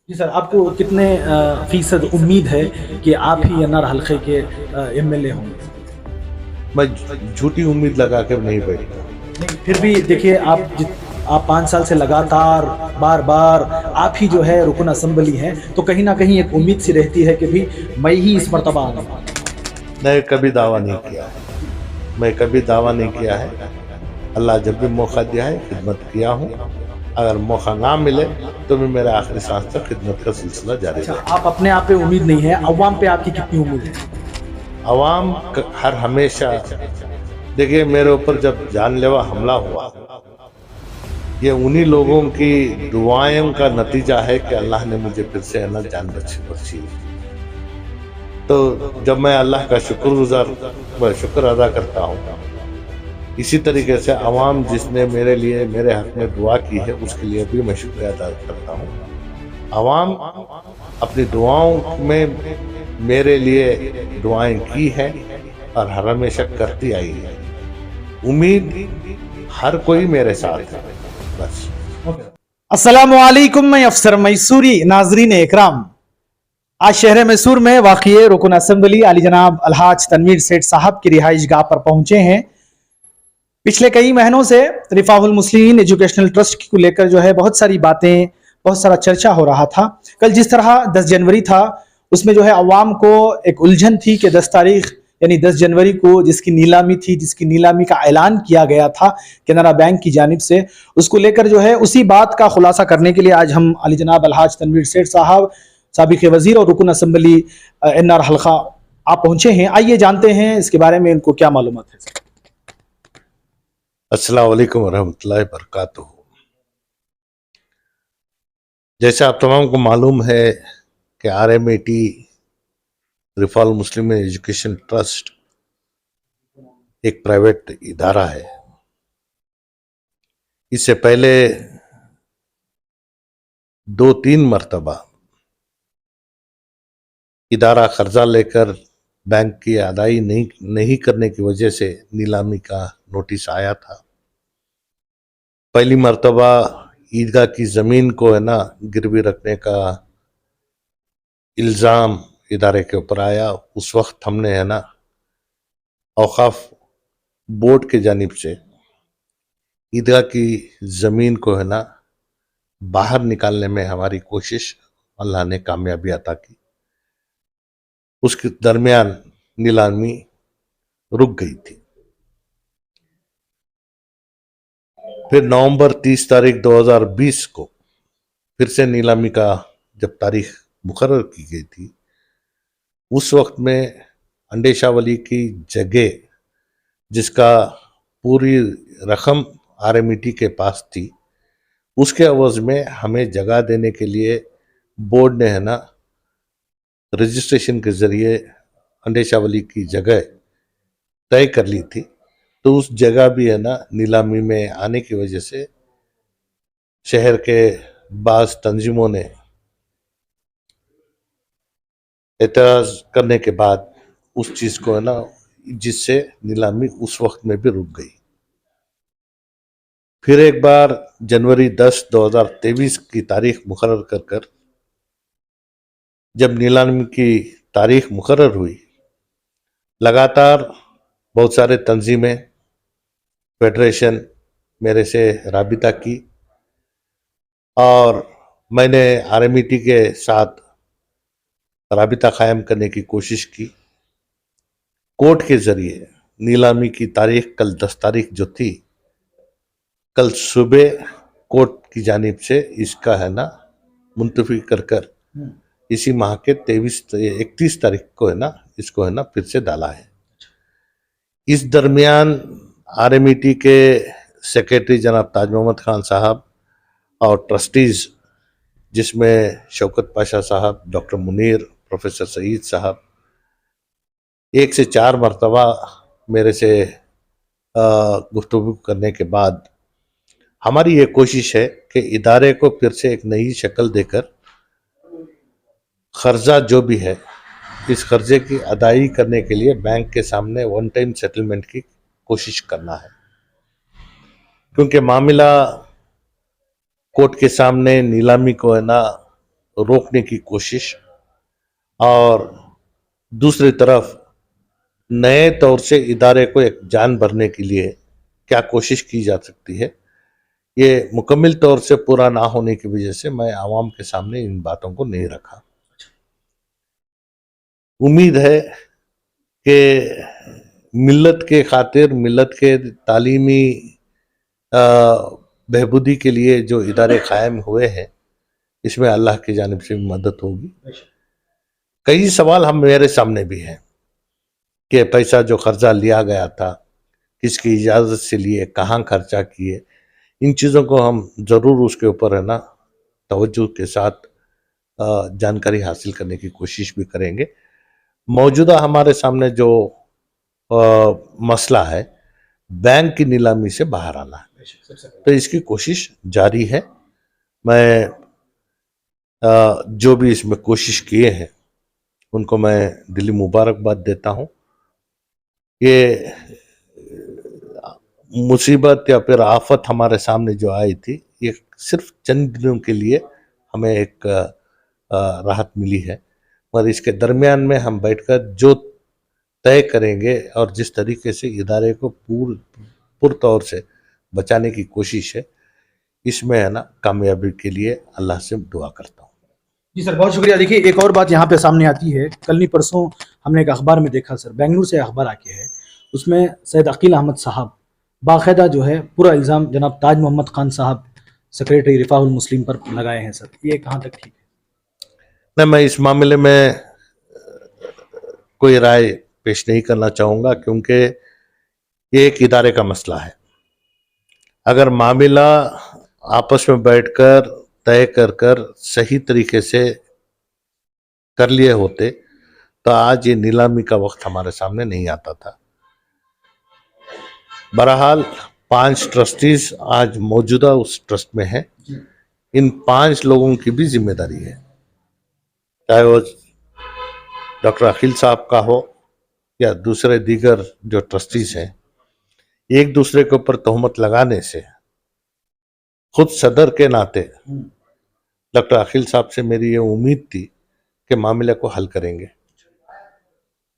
जी sir, आपको कितने फीसद उम्मीद है कि आप ही एनआर हल्के के एमएलए होंगे? मैं झूठी उम्मीद लगा कर नहीं बैठता। नहीं, फिर भी देखिए, आप 5 साल से लगातार बार बार आप ही जो है रुकन असम्बली हैं, तो कहीं ना कहीं एक उम्मीद सी रहती है कि भी मैं ही इस मर्तबा आऊंगा। मैं कभी दावा नहीं किया है। मैं कभी दावा नहीं किया है। अल्लाह जब भी मौका दिया है खिदमत किया हूँ। अगर मौका ना मिले तो भी मेरा आखिरी सांस तक खिदमत का सिलसिला जारी अच्छा, रहेगा। आप अपने आप पे उम्मीद नहीं है, अवाम पे आपकी कितनी उम्मीद है? हर हमेशा देखिए, मेरे ऊपर जब जानलेवा हमला हुआ, ये उन्हीं लोगों की दुआओं का नतीजा है कि अल्लाह ने मुझे फिर से अना जान बख्शी। तो जब मैं अल्लाह का शुक्र अदा करता हूँ, इसी तरीके से अवाम जिसने मेरे लिए मेरे हक में दुआ की है उसके लिए भी मैं शुक्रिया अदा करता हूँ। अवाम अपनी दुआओं में मेरे लिए दुआएं की है और हर हमेशा करती आई है। उम्मीद हर कोई मेरे साथ है, बस। अस्सलामुअलैकुम, मैं अफसर मैसूरी। नाजरीन इकराम, आज शहर मैसूर में वाक़िए रुकन असम्बली अली जनाब अलहाज तनवीर सेठ साहब की रिहाइश गाह पर पहुंचे हैं। पिछले कई महीनों से रिफाहुल मुस्लिमीन एजुकेशनल ट्रस्ट को लेकर जो है बहुत सारी बातें, बहुत सारा चर्चा हो रहा था। कल जिस तरह 10 जनवरी था, उसमें जो है अवाम को एक उलझन थी कि 10 तारीख यानी 10 जनवरी को जिसकी नीलामी थी, जिसकी नीलामी का ऐलान किया गया था केनरा बैंक की जानिब से, उसको लेकर जो है उसी बात का खुलासा करने के लिए आज हम अली जनाब अलहाज तनवीर सेठ साहब, साबिक वजीर और रुकन असम्बली एनआर हल्का, आप पहुंचे हैं। आइए जानते हैं इसके बारे में इनको क्या मालूमात है। अस्सलाम वालेकुम रहमतुल्लाहि बरकातुहू। जैसे आप तमाम को मालूम है कि RMAT रिफॉल मुस्लिम एजुकेशन ट्रस्ट एक प्राइवेट इदारा है। इससे पहले 2-3 मरतबा इदारा कर्जा लेकर बैंक की अदाई नहीं करने की वजह से नीलामी का नोटिस आया था। पहली मरतबा ईदगाह की जमीन को है ना गिरवी रखने का इल्जाम इदारे के ऊपर आया। उस वक्त हमने है ना औकाफ बोर्ड की जानिब से ईदगाह की जमीन को है ना बाहर निकालने में हमारी कोशिश, अल्लाह ने कामयाबी अता की। उसके दरमियान नीलामी रुक गई थी। फिर नवंबर 30 तारीख 2020 को फिर से नीलामी का जब तारीख मुकर्रर की गई थी, उस वक्त में अंडेशावली की जगह जिसका पूरी रकम RMAT के पास थी, उसके अवज में हमें जगह देने के लिए बोर्ड ने है ना रजिस्ट्रेशन के जरिए अंडेशावली की जगह तय कर ली थी। तो उस जगह भी है ना नीलामी में आने की वजह से शहर के बाज तंजीमों ने एतराज करने के बाद उस चीज को है ना, जिससे नीलामी उस वक्त में भी रुक गई। फिर एक बार जनवरी 10 2023 की तारीख मुकर्रर कर जब नीलामी की तारीख मुकर्रर हुई, लगातार बहुत सारे तंजीमें, फेडरेशन मेरे से राबिता की और मैंने RMAT के साथ राबिता कायम करने की कोशिश की। कोर्ट के जरिए नीलामी की तारीख कल 10 तारीख जो थी, कल सुबह कोर्ट की जानिब से इसका है ना मुंतफी कर इसी माह के 31 तारीख को है ना इसको है ना फिर से डाला है। इस दरमियान RMAT के सेक्रेटरी जनाब ताज मोहम्मद खान साहब और ट्रस्टीज जिसमें शौकत पाशा साहब, डॉक्टर मुनीर, प्रोफेसर सईद साहब 1 से 4 मरतबा मेरे से गुफ्तगू करने के बाद हमारी ये कोशिश है कि इदारे को फिर से एक नई शक्ल देकर कर्जा जो भी है, इस कर्जे की अदायगी करने के लिए बैंक के सामने वन टाइम सेटलमेंट की कोशिश करना है। क्योंकि मामला कोर्ट के सामने नीलामी को है ना रोकने की कोशिश, और दूसरी तरफ नए तौर से इदारे को एक जान भरने के लिए क्या कोशिश की जा सकती है, ये मुकम्मल तौर से पूरा ना होने की वजह से मैं आवाम के सामने इन बातों को नहीं रखा। उम्मीद है कि मिल्लत के खातिर, मिल्लत के तालीमी बहबूदी के लिए जो इदारे कायम हुए हैं, इसमें अल्लाह की जानिब से भी मदद होगी। कई सवाल हम मेरे सामने भी हैं कि पैसा जो कर्जा लिया गया था, किसकी इजाज़त से लिए, कहाँ खर्चा किए, इन चीज़ों को हम ज़रूर उसके ऊपर है ना तवज्जो के साथ जानकारी हासिल करने की कोशिश भी करेंगे। मौजूदा हमारे सामने जो मसला है, बैंक की नीलामी से बाहर आना है, तो इसकी कोशिश जारी है। मैं जो भी इसमें कोशिश किए हैं उनको मैं दिली मुबारकबाद देता हूँ। ये मुसीबत या फिर आफत हमारे सामने जो आई थी, ये सिर्फ चंद दिनों के लिए हमें एक राहत मिली है, मगर इसके दरमियान में हम बैठकर जो तय करेंगे और जिस तरीके से इदारे को पुरतौर से बचाने की कोशिश है, इसमें है ना कामयाबी के लिए अल्लाह से दुआ करता हूँ। जी सर, बहुत शुक्रिया। देखिए, एक और बात यहाँ पे सामने आती है, कल नहीं परसों हमने एक अखबार में देखा सर, बेंगलुरु से अखबार आके है, उसमें सैयद अकील अहमद साहब बाकायदा जो है पूरा इल्ज़ाम जनाब ताज मोहम्मद खान साहब सेक्रेटरी रिफाहुल मुस्लिम पर लगाए हैं सर, ये कहाँ तक ठीक है? नहीं, मैं इस मामले में कोई राय पेश नहीं करना चाहूँगा, क्योंकि ये एक इदारे का मसला है। अगर मामला आपस में बैठकर तय कर सही तरीके से कर लिए होते तो आज ये नीलामी का वक्त हमारे सामने नहीं आता था। बहरहाल 5 ट्रस्टीज आज मौजूदा उस ट्रस्ट में हैं। इन 5 लोगों की भी जिम्मेदारी है, चाहे वो डॉक्टर अकील साहब का हो या दूसरे दीगर जो ट्रस्टीज हैं। एक दूसरे के ऊपर तोहमत लगाने से, खुद सदर के नाते डॉक्टर अकील साहब से मेरी ये उम्मीद थी कि मामले को हल करेंगे।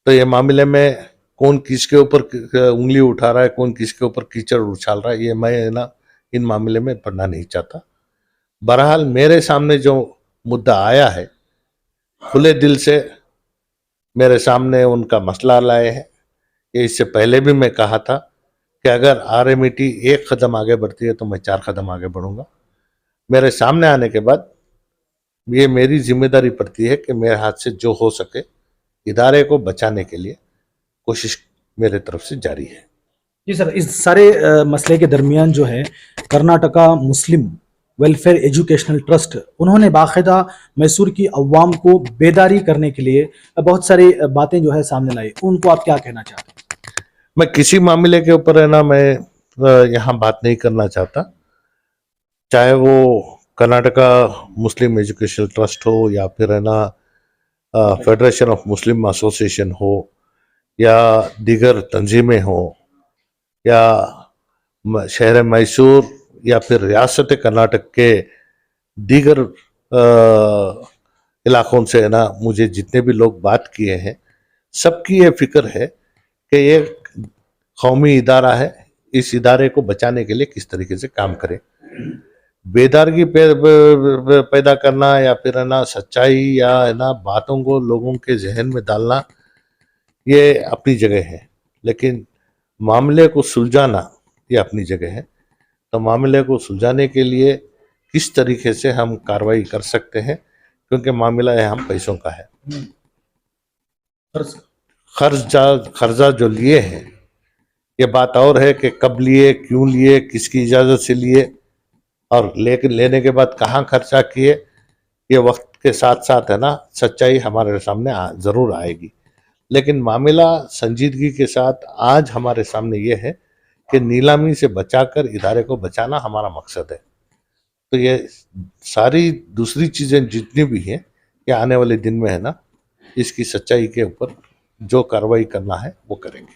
तो ये मामले में कौन किसके ऊपर उंगली उठा रहा है, कौन किसके ऊपर कीचड़ उछाल रहा है, ये मैं ना इन मामले में पढ़ना नहीं चाहता। बहरहाल मेरे सामने जो मुद्दा आया है, खुले दिल से मेरे सामने उनका मसला लाए हैं। ये इससे पहले भी मैं कहा था कि अगर RMET 1 कदम आगे बढ़ती है तो मैं 4 कदम आगे बढ़ूंगा। मेरे सामने आने के बाद ये मेरी जिम्मेदारी पड़ती है कि मेरे हाथ से जो हो सके इदारे को बचाने के लिए कोशिश मेरे तरफ से जारी है। जी सर, इस सारे मसले के दरमियान जो है कर्नाटका मुस्लिम वेलफेयर एजुकेशनल ट्रस्ट, उन्होंने बाकायदा मैसूर की अवाम को बेदारी करने के लिए बहुत सारी बातें जो है सामने लाई, उनको आप क्या कहना चाहते हैं? मैं किसी मामले के ऊपर है ना मैं यहाँ बात नहीं करना चाहता, चाहे वो कर्नाटका मुस्लिम एजुकेशनल ट्रस्ट हो या फिर है ना फेडरेशन ऑफ मुस्लिम एसोसिएशन हो या दीगर तंजीमें हो या शहर मैसूर या फिर रियासत कर्नाटक के दीगर इलाकों से है ना मुझे जितने भी लोग बात किए हैं, सबकी ये फिक्र है कि ये कौमी इदारा है, इस इदारे को बचाने के लिए किस तरीके से काम करें। बेदारगी पैदा करना या फिर है ना सच्चाई या है ना बातों को लोगों के जहन में डालना, ये अपनी जगह है, लेकिन मामले को सुलझाना ये अपनी जगह है। तो मामले को सुलझाने के लिए किस तरीके से हम कार्रवाई कर सकते हैं, क्योंकि मामला है हम पैसों का है। कर्जा जो लिए हैं, ये बात और है कि कब लिए, क्यों लिए, किसकी इजाज़त से लिए और लेने के बाद कहाँ खर्चा किए, ये वक्त के साथ साथ है ना सच्चाई हमारे सामने ज़रूर आएगी। लेकिन मामला संजीदगी के साथ आज हमारे सामने ये है कि नीलामी से बचाकर इदारे को बचाना हमारा मकसद है। तो ये सारी दूसरी चीज़ें जितनी भी हैं, ये आने वाले दिन में है ना इसकी सच्चाई के ऊपर जो कार्रवाई करना है वो करेंगे।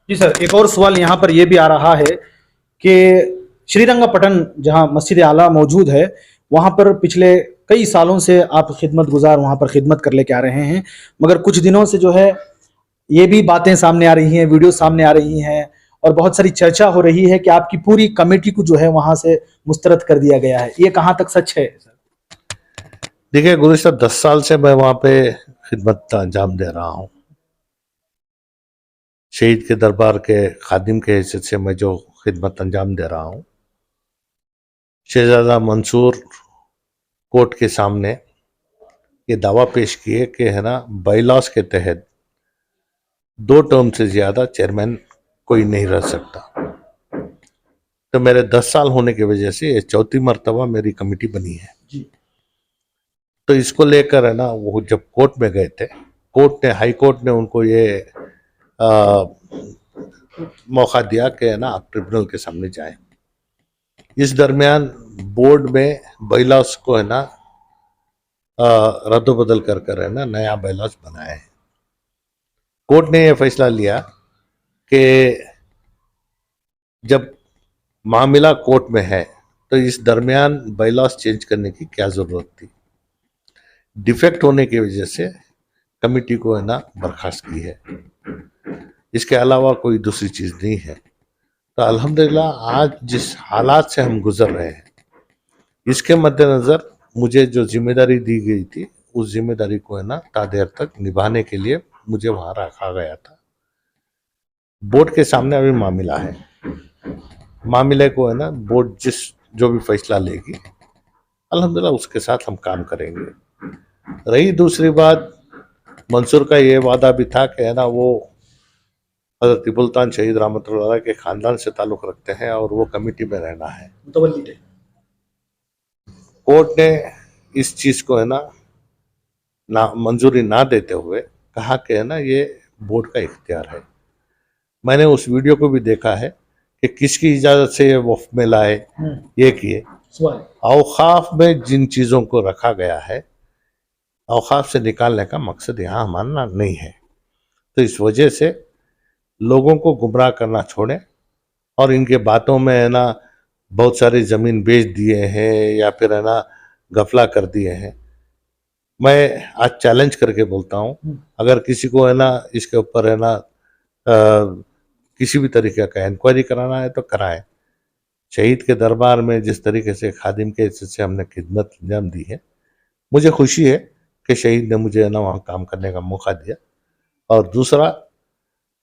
जी सर, एक और सवाल यहाँ पर यह भी आ रहा है कि श्रीरंगपटन जहाँ मस्जिद आला मौजूद है, वहाँ पर पिछले कई सालों से आप खिदमत गुजार वहाँ पर खिदमत कर लेके आ रहे हैं, मगर कुछ दिनों से जो है ये भी बातें सामने आ रही हैं, वीडियो सामने आ रही हैं और बहुत सारी चर्चा हो रही है कि आपकी पूरी कमेटी को जो है वहाँ से मुस्तरद कर दिया गया है। ये कहाँ तक सच है सर? देखिए, गुज़िश्ता 10 साल से मैं वहाँ पे खिदमत का अंजाम दे रहा हूँ। शहीद के दरबार के खादिम के हैसियत से मैं जो खिदमत अंजाम दे रहा हूँ, शहजादा मंसूर कोर्ट के सामने ये दावा पेश किए कि है ना, बाईलॉज के तहत 2 टर्म से ज़्यादा चेयरमैन कोई नहीं रह सकता। तो मेरे 10 साल होने की वजह से ये 4थी मर्तबा मेरी कमेटी बनी है जी। तो इसको लेकर है ना, वो जब कोर्ट में गए थे, हाई कोर्ट ने उनको ये मौका दिया कि है ना, आप ट्रिब्यूनल के सामने जाएं। इस दरमियान बोर्ड में बाईलॉज को है ना रद्दोबदल कर है ना नया बाईलॉज बनाया है। कोर्ट ने यह फैसला लिया कि जब मामला कोर्ट में है तो इस दरमियान बाईलॉज चेंज करने की क्या जरूरत थी। डिफेक्ट होने की वजह से कमेटी को है ना बर्खास्त की है, इसके अलावा कोई दूसरी चीज नहीं है। तो अल्हम्दुलिल्लाह आज जिस हालात से हम गुजर रहे हैं, इसके मद्देनजर मुझे जो जिम्मेदारी दी गई थी, उस जिम्मेदारी को है ना तादेर तक निभाने के लिए मुझे वहां रखा गया था। बोर्ड के सामने अभी मामला है, मामले को है ना बोर्ड जो भी फैसला लेगी, अल्हम्दुलिल्लाह उसके साथ हम काम करेंगे। रही दूसरी बात, मंसूर का ये वादा भी था कि है ना वो हज़रत टिपुल्तान शहीद रहमतुल्लाह अलैह के खानदान से ताल्लुक़ रखते हैं और वो कमेटी में रहना है। कोर्ट ने इस चीज़ को है ना मंजूरी ना देते हुए कहा कि है ना ये बोर्ड का इख्तियार है। मैंने उस वीडियो को भी देखा है कि किसकी इजाज़त से ये वफ़ में लाए, ये किए। औक़ाफ़ में जिन चीज़ों को रखा गया है, औक़ाफ़ से निकालने का मकसद यहाँ हमारा नहीं है। तो इस वजह से लोगों को गुमराह करना छोड़ें और इनके बातों में है ना बहुत सारी ज़मीन बेच दिए हैं या फिर है ना गफला कर दिए हैं। मैं आज चैलेंज करके बोलता हूँ, अगर किसी को है ना इसके ऊपर है ना किसी भी तरीके का इंक्वायरी कराना है तो कराएं। शहीद के दरबार में जिस तरीके से खादिम के हिस्से से हमने खिदमत अंजाम दी है, मुझे खुशी है कि शहीद ने मुझे है ना वहाँ काम करने का मौका दिया। और दूसरा,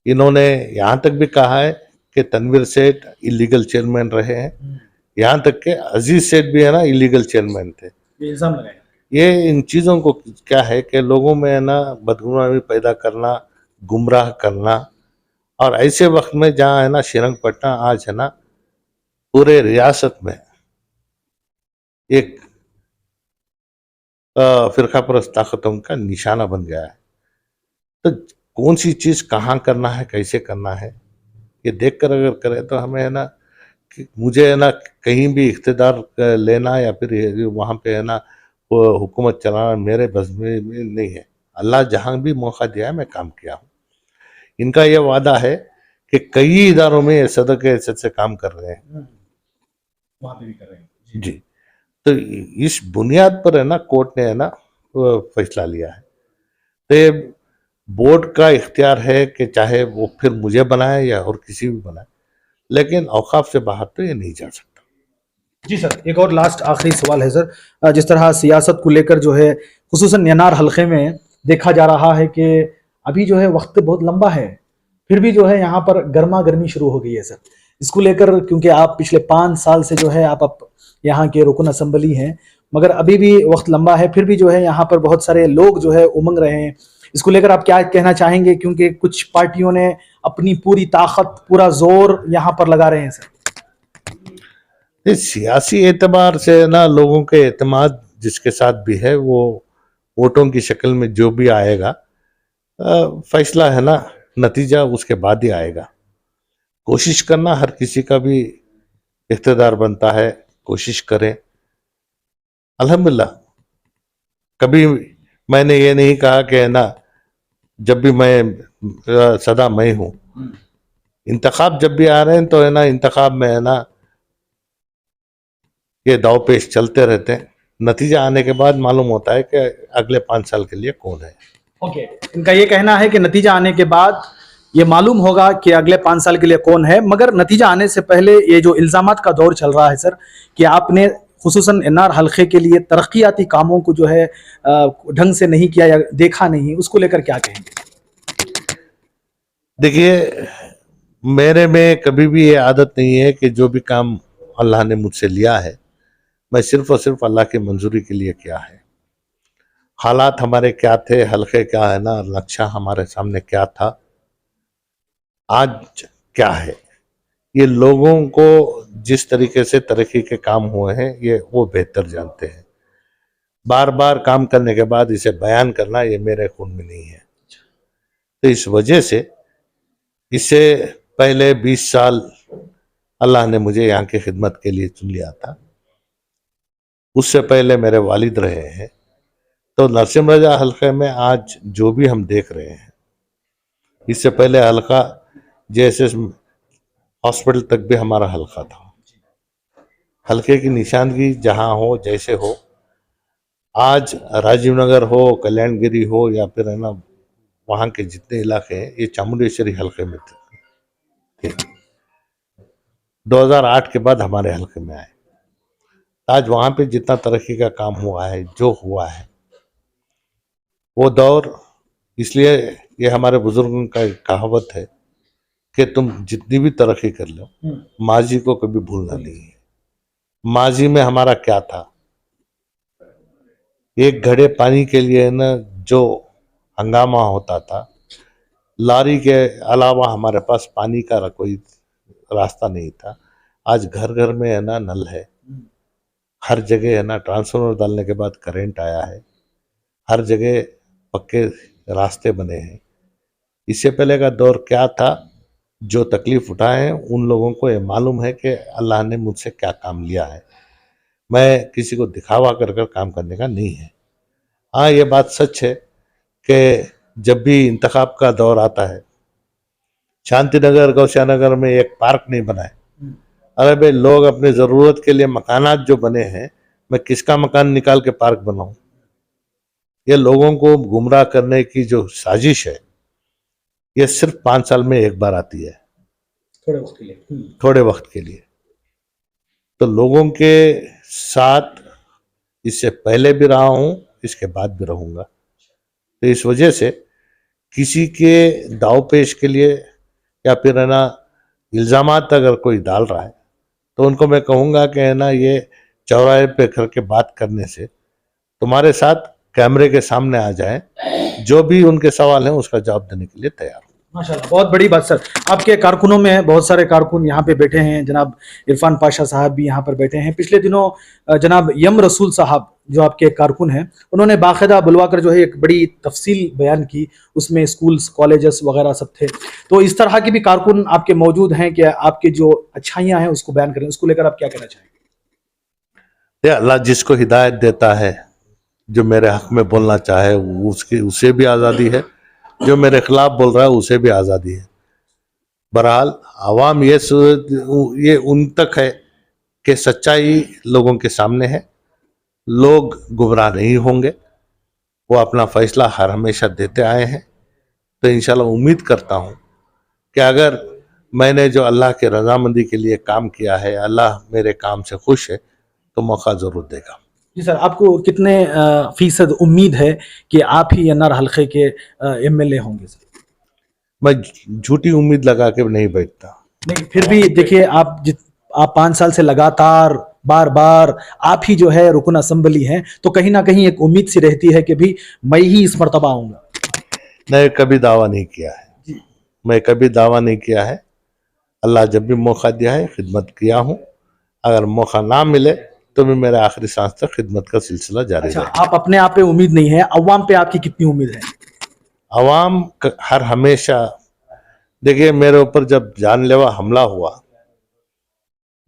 इन्होंने यहाँ तक भी कहा है कि तनवीर सेठ इलीगल चेयरमैन रहे हैं, यहाँ तक के अजीज सेठ भी है ना इलीगल चेयरमैन थे। इल्जाम लगाया। ये इन चीज़ों को क्या है कि लोगों में है ना बदगुमानी पैदा करना, गुमराह करना, और ऐसे वक्त में जहाँ है ना श्रीरंगपट्टना आज है ना पूरे रियासत में एक फिरका परस्त ताकतों का निशाना बन गया है। तो कौन सी चीज़ कहाँ करना है, कैसे करना है, ये देखकर अगर करें तो हमें है ना कि मुझे है ना कहीं भी इख्तिदार लेना या फिर वहाँ पे है ना वो हुकूमत चलाना मेरे बस में नहीं है। अल्लाह जहाँ भी मौका दिया है मैं काम किया हूँ। इनका ये वादा है कि कई इदारों में ये सदक़े हैसियत से काम कर रहे हैं, वहाँ पे भी कर रहे हैं जी। तो इस बुनियाद पर है ना कोर्ट ने है ना फैसला लिया है। तो ये बोर्ड का इख्तियार है कि चाहे वो फिर मुझे बनाए या और किसी भी बनाए, लेकिन औकाफ से बाहर तो ये नहीं जा सकता। जी सर, एक और लास्ट आखिरी सवाल है सर। जिस तरह सियासत को लेकर जो है खुसूसन यनार हल्के में देखा जा रहा है कि अभी जो है वक्त बहुत लंबा है, फिर भी जो है यहाँ पर गर्मा गर्मी शुरू हो गई है सर। इसको लेकर, क्योंकि आप पिछले 5 साल से जो है आप यहाँ के रुकन असम्बली हैं, मगर अभी भी वक्त लंबा है, फिर भी जो है यहाँ पर बहुत सारे लोग जो है उमंग रहे हैं। इसको लेकर आप क्या कहना चाहेंगे, क्योंकि कुछ पार्टियों ने अपनी पूरी ताकत, पूरा जोर यहाँ पर लगा रहे हैं सर? सियासी एतबार से ना लोगों के एतमाद जिसके साथ भी है, वो वोटों की शक्ल में जो भी आएगा फैसला है ना, नतीजा उसके बाद ही आएगा। कोशिश करना हर किसी का भी इख्तिदार बनता है, कोशिश करें। अल्हम्दुलिल्लाह, कभी मैंने ये नहीं कहा कि है ना जब भी मैं सदा मैं हूँ। इंतखाब जब भी आ रहे हैं तो है ना इंतखाब में है ना ये दाव पेश चलते रहते हैं, नतीजा आने के बाद मालूम होता है कि अगले 5 साल के लिए कौन है। ओके, इनका ये कहना है कि नतीजा आने के बाद ये मालूम होगा कि अगले 5 साल के लिए कौन है, मगर नतीजा आने से पहले ये जो इल्जामात का दौर चल रहा है सर, कि आपने खुसूसन एनआर हल्के के लिए तरक्याती कामों को जो है ढंग से नहीं किया या देखा नहीं, उसको लेकर क्या कहेंगे? देखिए, मेरे में कभी भी ये आदत नहीं है कि जो भी काम अल्लाह ने मुझसे लिया है मैं सिर्फ और सिर्फ अल्लाह की मंजूरी के लिए किया है। हालात हमारे क्या थे, हल्के क्या है ना, नक्शा हमारे सामने क्या था, आज क्या है, ये लोगों को जिस तरीके से तरक्की के काम हुए हैं ये वो बेहतर जानते हैं। बार बार काम करने के बाद इसे बयान करना ये मेरे खून में नहीं है। तो इस वजह से इससे पहले 20 साल अल्लाह ने मुझे यहाँ की खिदमत के लिए चुन लिया था। उससे पहले मेरे वालिद रहे हैं। तो नरसिम रजा हल्के में आज जो भी हम देख रहे हैं, इससे पहले हल्का जेएसएस हॉस्पिटल तक भी हमारा हल्का था। हल्के की निशानगी जहां हो, जैसे हो, आज राजीव नगर हो, कल्याणगिरी हो, या फिर है ना वहां के जितने इलाके हैं ये चामुंडेश्वरी हल्के में थे। 2008 के बाद हमारे हल्के में आए। आज वहां पे जितना तरक्की का काम हुआ है, जो हुआ है, वो दौर, इसलिए ये हमारे बुजुर्गों का एक कहावत है कि तुम जितनी भी तरक्की कर लो माजी को कभी भूलना नहीं है। माजी में हमारा क्या था, एक घड़े पानी के लिए ना जो हंगामा होता था, लारी के अलावा हमारे पास पानी का कोई रास्ता नहीं था। आज घर घर में है ना नल है, हर जगह है ना ट्रांसफार्मर डालने के बाद करंट आया है, हर जगह पक्के रास्ते बने हैं। इससे पहले का दौर क्या था, जो तकलीफ उठाए हैं उन लोगों को ये मालूम है कि अल्लाह ने मुझसे क्या काम लिया है। मैं किसी को दिखावा कर कर काम करने का नहीं है। हाँ, ये बात सच है कि जब भी इंतखाब का दौर आता है, शांति नगर गौशानगर में एक पार्क नहीं बना है। अरे भाई, लोग अपनी ज़रूरत के लिए मकानात जो बने हैं, मैं किसका मकान निकाल के पार्क बनाऊं? ये लोगों को गुमराह करने की जो साजिश है, ये सिर्फ 5 साल में एक बार आती है, थोड़े वक्त के लिए। थोड़े वक्त के लिए। तो लोगों के साथ इससे पहले भी रहा हूं, इसके बाद भी रहूंगा। तो इस वजह से किसी के दाव पेश के लिए या फिर है ना इल्जामात अगर कोई डाल रहा है, तो उनको मैं कहूँगा कि है ना ये चौराहे पे करके बात करने से तुम्हारे साथ कैमरे के सामने आ जाए, जो भी उनके सवाल हैं उसका जवाब देने के लिए तैयार हूँ। माशाल्लाह, बहुत बड़ी बात सर। आपके कारकुनों में बहुत सारे कारकुन यहाँ पे बैठे हैं, जनाब इरफान पाशा साहब भी यहाँ पर बैठे हैं। पिछले दिनों जनाब यम रसूल साहब जो आपके कारकुन हैं, उन्होंने बाकायदा बुलवाकर जो है एक बड़ी तफसील बयान की, उसमें स्कूल्स कॉलेजेस वगैरह सब थे। तो इस तरह के भी कारकुन आपके मौजूद हैं कि आपके जो अच्छाइयाँ हैं उसको बयान करें, उसको लेकर आप क्या कहना चाहेंगे? अल्लाह जिसको हिदायत देता है, जो मेरे हक में बोलना चाहे उसकी उसे भी आज़ादी है, जो मेरे खिलाफ बोल रहा है उसे भी आज़ादी है। बहरहाल आवाम ये उन तक है कि सच्चाई लोगों के सामने है, लोग गुमराह नहीं होंगे, वो अपना फैसला हर हमेशा देते आए हैं। तो इंशाल्लाह उम्मीद करता हूँ कि अगर मैंने जो अल्लाह के रजामंदी के लिए काम किया है, अल्लाह मेरे काम से खुश है, तो मौका ज़रूर देगा। जी सर, आपको कितने फीसद उम्मीद है कि आप ही एनआर हल्के के एमएलए होंगे सर? मैं झूठी उम्मीद लगा के नहीं बैठता। नहीं, फिर भी देखिए, आप 5 साल से लगातार बार बार आप ही जो है रुकन असेंबली हैं, तो कहीं ना कहीं एक उम्मीद सी रहती है कि भी मैं ही इस मर्तबा आऊंगा। मैं कभी दावा नहीं किया है, मैं कभी दावा नहीं किया है। अल्लाह जब भी मौका दिया है खिदमत किया हूँ। अगर मौका ना मिले तो भी मेरे आखिरी सांस तक खिदमत का सिलसिला जारी अच्छा, रहेगा। आप अपने आप पे उम्मीद नहीं है, अवाम पे आपकी कितनी उम्मीद है? अवाम हर हमेशा, देखिए मेरे ऊपर जब जानलेवा हमला हुआ,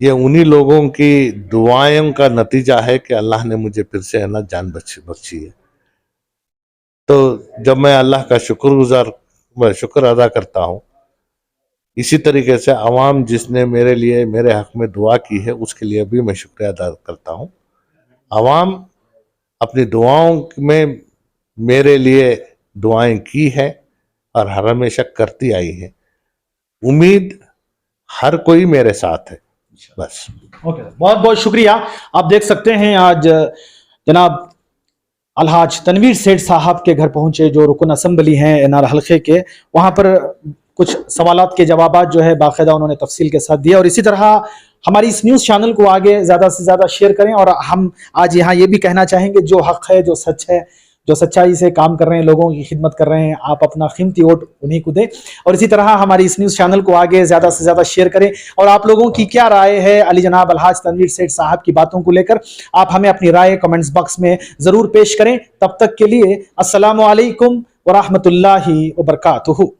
ये उन्हीं लोगों की दुआओं का नतीजा है कि अल्लाह ने मुझे फिर से है ना जान बख्शी है। तो जब मैं अल्लाह का शुक्र अदा करता हूँ, इसी तरीके से अवाम जिसने मेरे लिए मेरे हक में दुआ की है उसके लिए भी मैं शुक्रिया अदा करता हूँ। अवाम अपनी दुआओं में मेरे लिए दुआएं की है और हर हमेशा करती आई है। उम्मीद हर कोई मेरे साथ है, बस। ओके, बहुत बहुत शुक्रिया। आप देख सकते हैं आज जनाब अलहाज तनवीर सेठ साहब के घर पहुंचे, जो रुकन असम्बली हैं एनआर हल्के के। वहां पर कुछ सवालात के जवाबात जो है बाकायदा उन्होंने तफसील के साथ दिया। और इसी तरह हमारी इस न्यूज़ चैनल को आगे ज़्यादा से ज़्यादा शेयर करें। और हम आज यहाँ ये भी कहना चाहेंगे, जो हक है, जो सच है, जो सच्चाई से काम कर रहे हैं, लोगों की खिदमत कर रहे हैं, आप अपना कीमती वोट उन्हीं को दें। और इसी तरह हमारी इस न्यूज़ चैनल को आगे ज़्यादा से ज़्यादा शेयर करें। और आप लोगों की क्या राय है अली जनाब अलहाज तनवीर सेठ साहब की बातों को लेकर, आप हमें अपनी राय कमेंट्स बॉक्स में ज़रूर पेश करें। तब तक के लिए अस्सलामु अलैकुम व रहमतुल्लाहि व बरकातुहू।